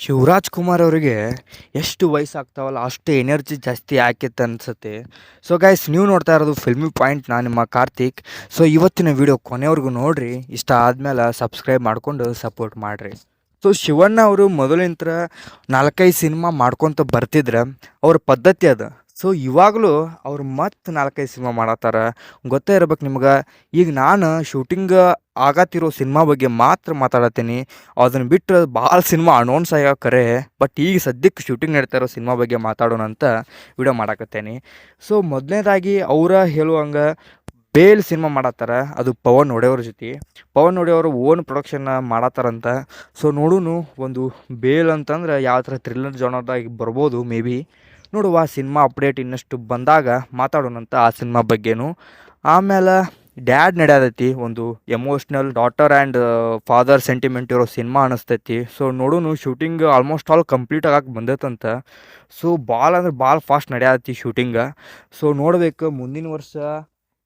ಶಿವರಾಜ್ ಕುಮಾರ್ ಅವರಿಗೆ ಎಷ್ಟು ವಯಸ್ಸಾಗ್ತಾವಲ್ಲ ಅಷ್ಟು ಎನರ್ಜಿ ಜಾಸ್ತಿ ಆಕೈತೆ ಅನ್ಸುತ್ತೆ. ಸೊ ಗೈಸ್, ನೀವು ನೋಡ್ತಾ ಇರೋದು ಫಿಲ್ಮಿ ಪಾಯಿಂಟ್. ನಾನು ನಿಮ್ಮ ಕಾರ್ತಿಕ್. ಸೊ ಇವತ್ತಿನ ವಿಡಿಯೋ ಕೊನೆವರೆಗೂ ನೋಡಿರಿ. ಇಷ್ಟ ಆದಮೇಲೆ ಸಬ್ಸ್ಕ್ರೈಬ್ ಮಾಡಿಕೊಂಡು ಸಪೋರ್ಟ್ ಮಾಡಿರಿ. ಸೊ ಶಿವಣ್ಣ ಅವರು ಮೊದಲಿಂತ್ರ 4-5 ಸಿನಿಮಾ ಮಾಡ್ಕೊತ ಬರ್ತಿದ್ರೆ ಅವ್ರ ಪದ್ಧತಿ ಅದು. ಸೊ ಇವಾಗಲೂ ಅವ್ರು ಮತ್ತೆ 4-5 ಸಿನಿಮಾ ಮಾಡತ್ತಾರ. ಗೊತ್ತೇ ಇರ್ಬೇಕು ನಿಮ್ಗೆ. ಈಗ ನಾನು ಶೂಟಿಂಗ್ ಆಗತ್ತಿರೋ ಸಿನಿಮಾ ಬಗ್ಗೆ ಮಾತ್ರ ಮಾತಾಡತ್ತೀನಿ. ಅದನ್ನು ಬಿಟ್ಟು ಭಾಳ ಸಿನಿಮಾ ಅನೌನ್ಸ್ ಆಗ್ಯಾವ ಕರೆ, ಬಟ್ ಈಗ ಸದ್ಯಕ್ಕೆ ಶೂಟಿಂಗ್ ನಡೀತಾ ಇರೋ ಸಿನಿಮಾ ಬಗ್ಗೆ ಮಾತಾಡೋಣ ಅಂತ ವಿಡಿಯೋ ಮಾಡಾಕತ್ತೇನೆ. ಸೊ ಮೊದಲನೇದಾಗಿ ಅವರ ಹೇಳುವಂಗೆ ಬೇಲ್ ಸಿನಿಮಾ ಮಾಡತ್ತಾರ. ಅದು ಪವನ್ ಒಡೆಯವ್ರ ಜೊತೆ. ಪವನ್ ಒಡೆಯವರು ಓನ್ ಪ್ರೊಡಕ್ಷನ್ನ ಮಾಡತ್ತಾರಂತ. ಸೊ ನೋಡೋನು ಒಂದು ಬೇಲ್ ಅಂತಂದ್ರೆ ಯಾವ ಥರ ಥ್ರಿಲ್ಲರ್ ಜಾನರ್ದಾಗಿ ಬರ್ಬೋದು ಮೇ ಬಿ. ನೋಡುವ ಸಿನಿಮಾ ಅಪ್ಡೇಟ್ ಇನ್ನಷ್ಟು ಬಂದಾಗ ಮಾತಾಡೋಣಂತ ಆ ಸಿನಿಮಾ ಬಗ್ಗೆನೂ. ಆಮೇಲೆ ಡ್ಯಾಡ್ ನಡೆಯತೈತಿ, ಒಂದು emotional daughter and father sentiment ಇರೋ ಸಿನಿಮಾ ಅನ್ನಿಸ್ತೈತಿ. ಸೊ ನೋಡೋನು ಶೂಟಿಂಗ್ ಆಲ್ಮೋಸ್ಟ್ ಆಲ್ ಕಂಪ್ಲೀಟ್ ಆಗಕ್ಕೆ ಬಂದೈತಂತ. ಸೊ ಭಾಳ ಅಂದ್ರೆ ಭಾಳ ಫಾಸ್ಟ್ ನಡೆಯತಿ ಶೂಟಿಂಗ. ಸೊ ನೋಡಬೇಕು ಮುಂದಿನ ವರ್ಷ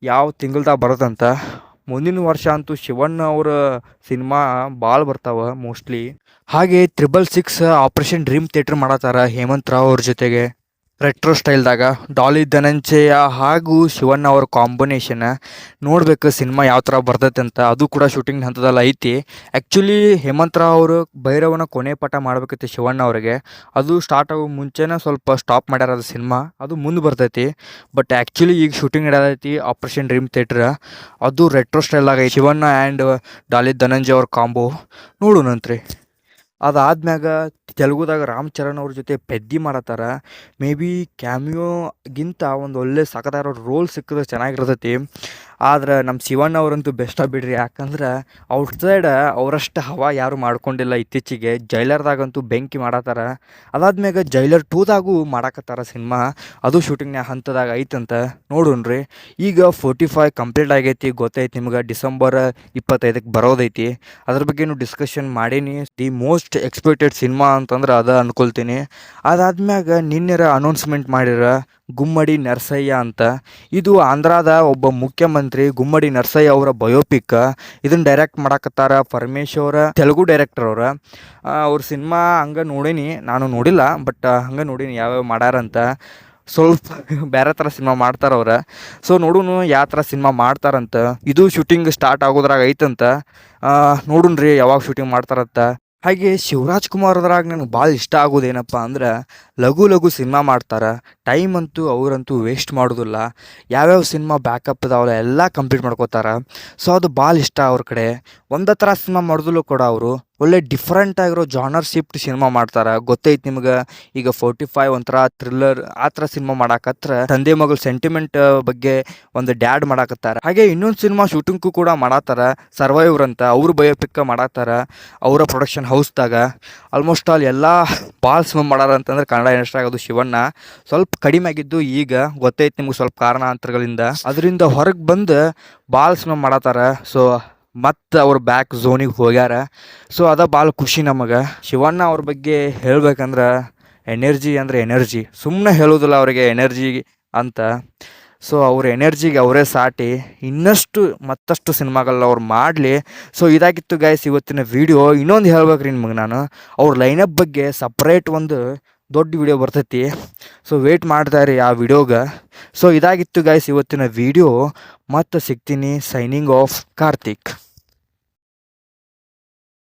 ಯಾವ ತಿಂಗಳ್ದಾಗ ಬರೋದಂತ. ಮುಂದಿನ ವರ್ಷ ಅಂತೂ ಶಿವಣ್ಣ ಅವರ ಸಿನಿಮಾ ಭಾಳ ಬರ್ತಾವೆ ಮೋಸ್ಟ್ಲಿ. ಹಾಗೆ 666 ಆಪ್ರೇಷನ್ ಡ್ರೀಮ್ ಥಿಯೇಟ್ರ್ ಮಾಡತ್ತಾರ ಹೇಮಂತ್ ರಾವ್ ಅವ್ರ ಜೊತೆಗೆ ರೆಟ್ರೋ ಸ್ಟೈಲ್ದಾಗ. ಡಾಲಿ ಧನಂಜಯ ಹಾಗೂ ಶಿವಣ್ಣ ಅವ್ರ ಕಾಂಬಿನೇಷನ್. ನೋಡ್ಬೇಕು ಸಿನಿಮಾ ಯಾವ ಥರ ಬರ್ತೈತೆ ಅಂತ. ಅದು ಕೂಡ ಶೂಟಿಂಗ್ ಹಂತದಲ್ಲಿ ಐತಿ. ಆ್ಯಕ್ಚುಲಿ ಹೇಮಂತ್ ರಾವ್ ಅವರು ಭೈರವನ ಕೊನೆ ಪಾಠ ಮಾಡ್ಬೇಕೈತಿ ಶಿವಣ್ಣ ಅವ್ರಿಗೆ. ಅದು ಸ್ಟಾರ್ಟ್ ಆಗೋ ಮುಂಚೆನೇ ಸ್ವಲ್ಪ ಸ್ಟಾಪ್ ಮಾಡ್ಯಾರ ಅದು ಸಿನಿಮಾ. ಅದು ಮುಂದೆ ಬರ್ತೈತಿ. ಬಟ್ ಆ್ಯಕ್ಚುಲಿ ಈಗ ಶೂಟಿಂಗ್ ನಡೆದೈತಿ ಆಪ್ರೇಷನ್ ಡ್ರೀಮ್ ಥಿಯೇಟ್ರ್. ಅದು ರೆಟ್ರೋ ಸ್ಟೈಲ್ದಾಗ ಐತಿ. ಶಿವಣ್ಣ ಆ್ಯಂಡ್ ಡಾಲಿ ಧನಂಜಯ ಅವ್ರ ಕಾಂಬೋ ನೋಡೋಣಂತ್ರಿ. ಅದಾದ್ಮ್ಯಾಗ ತೆಲುಗುದಾಗ ರಾಮ್ ಚರಣ್ ಅವ್ರ ಜೊತೆ ಪೆದ್ದಿ ಮಾಡತ್ತಾರ. ಮೇ ಬಿ ಕ್ಯಾಮಿಯೋಗಿಂತ ಒಂದು ಒಳ್ಳೆ ಸಖತ್ತಾಗಿರೋ ರೋಲ್ ಸಿಕ್ಕಿದ್ರೆ ಚೆನ್ನಾಗಿರ್ತೈತಿ. ಆದ್ರೆ ನಮ್ಮ ಶಿವಣ್ಣ ಅವರಂತೂ ಬೆಸ್ಟ ಬಿಡ್ರಿ. ಯಾಕಂದ್ರೆ ಔಟ್ಸೈಡ್ ಅವರಷ್ಟು ಹವಾ ಯಾರು ಮಾಡ್ಕೊಂಡಿಲ್ಲ ಇತ್ತೀಚೆಗೆ. ಜೈಲರ್ದಾಗಂತೂ ಬೆಂಕಿ ಮಾಡತ್ತಾರ. ಅದಾದ್ಮ್ಯಾಗ ಜೈಲರ್ 2ದಾಗೂ ಮಾಡಾಕತ್ತಾರ ಸಿನಿಮಾ. ಅದು ಶೂಟಿಂಗ್ನ ಹಂತದಾಗ ಐತಂತ. ನೋಡೋಣ್ರಿ. ಈಗ 45 ಕಂಪ್ಲೀಟ್ ಆಗೈತಿ, ಗೊತ್ತೈತಿ ನಿಮ್ಗೆ. ಡಿಸೆಂಬರ್ 25ಕ್ಕೆ ಬರೋದೈತಿ. ಅದ್ರ ಬಗ್ಗೆನೂ ಡಿಸ್ಕಷನ್ ಮಾಡೀನಿ. ದಿ ಮೋಸ್ಟ್ ಎಕ್ಸ್ಪೆಕ್ಟೆಡ್ ಸಿನಿಮಾ ಅಂತಂದ್ರೆ ಅದ ಅನ್ಕೊಳ್ತೀನಿ. ಅದಾದ್ಮ್ಯಾಗ ನಿನ್ನೆರ ಅನೌನ್ಸ್ಮೆಂಟ್ ಮಾಡಿರ ಗುಮ್ಮಡಿ ನರಸಯ್ಯ ಅಂತ. ಇದು ಆಂಧ್ರದ ಒಬ್ಬ ಮುಖ್ಯಮಂತ್ರಿ ಗುಮ್ಮಡಿ ನರಸಯ್ಯ ಅವರ ಬಯೋಪಿಕ್. ಇದನ್ನು ಡೈರೆಕ್ಟ್ ಮಾಡಾಕತ್ತಾರ ಪರಮೇಶ್ವರ, ತೆಲುಗು ಡೈರೆಕ್ಟರ್ ಅವ್ರ ಸಿನಿಮಾ ಹಂಗೆ ನೋಡೀನಿ. ನಾನು ನೋಡಿಲ್ಲ, ಬಟ್ ಹಂಗೆ ನೋಡೀನಿ ಯಾವ್ಯಾವ ಮಾಡ್ಯಾರಂತ. ಸ್ವಲ್ಪ ಬೇರೆ ಥರ ಸಿನಿಮಾ ಮಾಡ್ತಾರೆ ಅವ್ರು. ಸೊ ನೋಡೋಣ ಯಾವ ಥರ ಸಿನಿಮಾ ಮಾಡ್ತಾರಂತ. ಇದು ಶೂಟಿಂಗ್ ಸ್ಟಾರ್ಟ್ ಆಗೋದ್ರಾಗ ಐತಂತ. ನೋಡೋಣ್ರಿ ಯಾವಾಗ ಶೂಟಿಂಗ್ ಮಾಡ್ತಾರಂತ. ಹಾಗೆ ಶಿವರಾಜ್ ಕುಮಾರ್ ಅದ್ರಾಗ ನನಗೆ ಭಾಳ ಇಷ್ಟ ಆಗೋದೇನಪ್ಪ ಅಂದ್ರೆ ಲಘು ಲಘು ಸಿನಿಮಾ ಮಾಡ್ತಾರೆ. ಟೈಮ್ ಅಂತೂ ಅವರಂತೂ ವೇಸ್ಟ್ ಮಾಡೋದಿಲ್ಲ. ಯಾವ್ಯಾವ ಸಿನಿಮಾ ಬ್ಯಾಕಪ್ ಇದಾವಲ್ಲ ಎಲ್ಲ ಕಂಪ್ಲೀಟ್ ಮಾಡ್ಕೋತಾರೆ. ಸೊ ಅದು ಭಾಳ ಇಷ್ಟ ಅವ್ರ ಕಡೆ. ಒಂದೇ ಥರ ಸಿನಿಮಾ ಮಾಡೋದಲ್ಲೂ ಕೂಡ ಅವರು ಒಳ್ಳೆ ಡಿಫ್ರೆಂಟ್ ಆಗಿರೋ ಜಾನರ್ ಶಿಫ್ಟ್ ಸಿನಿಮಾ ಮಾಡ್ತಾರೆ. ಗೊತ್ತೈತಿ ನಿಮ್ಗೆ. ಈಗ 45 ಒಂಥರ ಥ್ರಿಲ್ಲರ್ ಆ ಥರ ಸಿನಿಮಾ ಮಾಡಾಕತ್ರ. ತಂದೆ ಮಗಳ ಸೆಂಟಿಮೆಂಟ್ ಬಗ್ಗೆ ಒಂದು ಡ್ಯಾಡ್ ಮಾಡಾಕತ್ತಾರ. ಹಾಗೆ ಇನ್ನೊಂದು ಸಿನಿಮಾ ಶೂಟಿಂಗು ಕೂಡ ಮಾಡತ್ತಾರ, ಸರ್ವೈವರ್ ಅಂತ. ಅವ್ರ ಬಯೋಪಿಕ್ ಮಾಡತ್ತಾರ ಅವರ ಪ್ರೊಡಕ್ಷನ್ ಹೌಸ್ದಾಗ. ಆಲ್ಮೋಸ್ಟ್ ಆಲ್ ಎಲ್ಲ ಭಾಳ ಸಿನಿಮಾ ಮಾಡಾರ ಅಂತಂದ್ರೆ ಕನ್ನಡ ಇಂಡಸ್ಟ್ರಿ ಆಗೋದು ಶಿವಣ್ಣ ಸ್ವಲ್ಪ ಕಡಿಮೆ ಆಗಿದ್ದು. ಈಗ ಗೊತ್ತೈತಿ ನಿಮ್ಗೆ ಸ್ವಲ್ಪ ಕಾರಣಾಂತರಗಳಿಂದ ಅದರಿಂದ ಹೊರಗೆ ಬಂದು ಭಾಳ ಸಿನಿಮಾ ಮಾಡತ್ತಾರ. ಸೊ ಮತ್ತು ಅವ್ರ ಬ್ಯಾಕ್ ಝೋನಿಗೆ ಹೋಗ್ಯಾರ. ಸೊ ಅದ ಭಾಳ ಖುಷಿ ನಮಗೆ. ಶಿವಣ್ಣ ಅವ್ರ ಬಗ್ಗೆ ಹೇಳ್ಬೇಕಂದ್ರೆ ಎನರ್ಜಿ ಅಂದರೆ ಎನರ್ಜಿ. ಸುಮ್ಮನೆ ಹೇಳೋದಿಲ್ಲ ಅವರಿಗೆ ಎನರ್ಜಿ ಅಂತ. ಸೊ ಅವ್ರ ಎನರ್ಜಿಗೆ ಅವರೇ ಸಾಟಿ. ಇನ್ನಷ್ಟು ಮತ್ತಷ್ಟು ಸಿನಿಮಾಗಳನ್ನ ಅವ್ರು ಮಾಡಲಿ. ಸೊ ಇದಾಗಿತ್ತು ಗೈಸ್ ಇವತ್ತಿನ ವಿಡಿಯೋ. ಇನ್ನೊಂದು ಹೇಳ್ಬೇಕ್ರಿ ನಿಮಗೆ ನಾನು, ಅವ್ರ ಲೈನಪ್ ಬಗ್ಗೆ ಸಪ್ರೇಟ್ ಒಂದು ದೊಡ್ಡ ವಿಡಿಯೋ ಬರ್ತೈತಿ. ಸೊ ವೇಟ್ ಮಾಡ್ತಾಯಿರಿ ಆ ವಿಡಿಯೋಗೆ. ಸೊ ಇದಾಗಿತ್ತು ಗೈಸ್ ಇವತ್ತಿನ ವಿಡಿಯೋ. ಮತ್ತೆ ಸಿಗ್ತೀನಿ. Signing off Karthik.